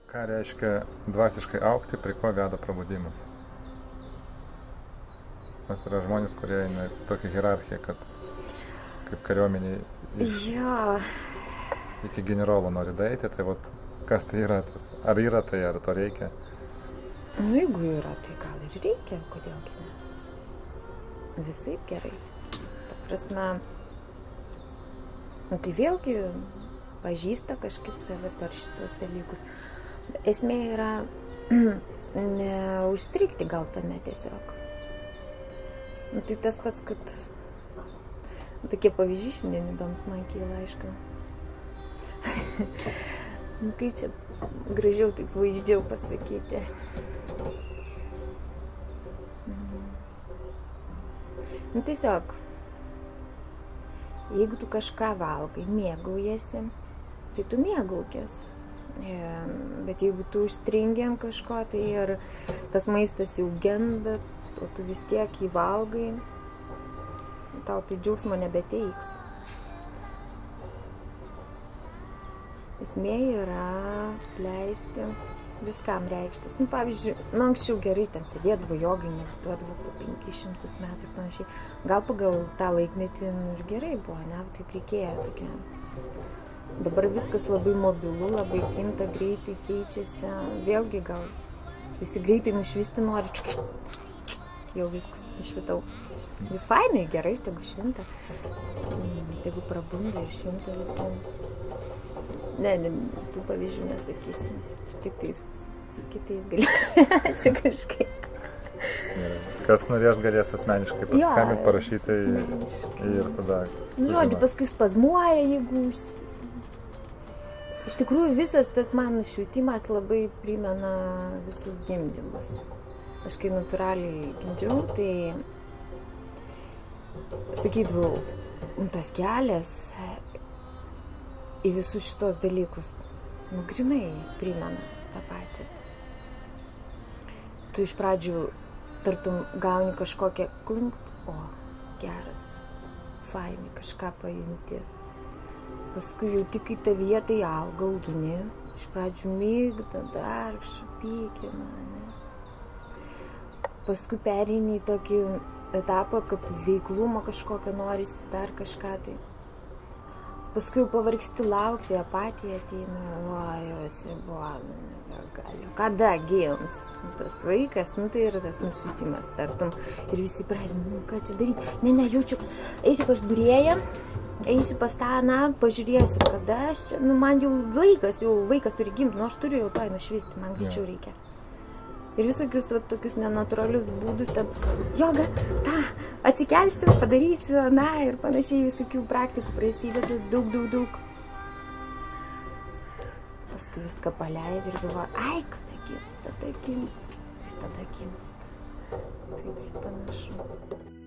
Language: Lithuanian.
Ką reiškia dvasiškai augti, prie ko veda prabudimas? Nes yra žmonės, kurie eina tokia hierarchija, kad kaip kariuomeniai Jo, iki generolo nori daeiti, tai vat, kas tai yra tas? Ar yra tai, ar to reikia? nu jeigu yra, tai gal ir reikia, kodėlgi ne. Visaip gerai. Ta prasme, nu, tai vėlgi pažįsta kažkaip save per šitos dalykus. Esmė yra neužstrigti gal tame tiesiog. Nu, tai tas pats, kad tokie pavyzdžiai šiandien įdomus man kyla, aišku. Nu, kaip čia gražiau, taip vaizdžiau pasakyti. Nu, tiesiog, jeigu tu kažką valgai, mėgaujasi, tai tu mėgaukės. Bet jeigu tu užstringi ant kažko, tai ir tas maistas jau genda, o tu vis tiek jį valgai, tau tai džiaugsmo nebeteiks. Esmė yra leisti viskam reikštis. Nu, pavyzdžiui, anksčiau gerai ten sėdėdavo jogai, medituodavo po 500 metų ir panašiai. Gal pagal tą laikmetį ir gerai buvo, ne? Taip reikėjo tokia. Dabar viskas labai mobilu, labai kinta, greitai keičiasi. Vėlgi gal visi greitai nušvisti nori. Jau viskas nušvitau. Ir fainai, gerai, tegu švinta. Tegu prabunda ir švinta visi. Ne, tų pavyzdžių nesakysiu, nes tik tais su kitais galiu. Čia kažkaip. Kas norės, galės asmeniškai paskambinti, parašyti ir tada... Žodžiu, paskui spazmuoja, jeigu Iš tikrųjų, visas tas man nušvitimas labai primena visus gimdymus. Aš kai natūraliai gimdžiau, tai sakydavau, tas kelias į visus šitos dalykus, nu, grinai primena tą patį. Tu iš pradžių tartum gauni kažkokią klinkt, o, geras, fainai, kažką pajunti. Paskui jau tik į tavyje tai auga, augini, iš pradžių mygdo, darkšą, pykina, ne. Paskui pereini į tokį etapą, kad veiklumo kažkokio norisi, dar kažką tai. Paskui jau pavargsti laukti, apatija ateina, o, atsibodo, nebegaliu. Kada gims tas vaikas, nu tai yra tas nušvitimas, tartum. Ir visi pradeda, nu ką čia daryti? Ne, jaučiu, eisiu pas būrėją, eisiu pas tą, pažiūrėsiu, kada aš čia, nu man jau vaikas turi gimti, nu aš turiu jau toj nušvisti, man greičiau reikia. Ir visokius tokius nenatūralius būdus, ten joga, atsikelsiu, padarysiu, ir panašiai visokių praktikų prasideda daug. Paskui viską paleidžiu ir galvoju, ai, kada gims, tada gims, ir tada gimsta. Tai čia panašu.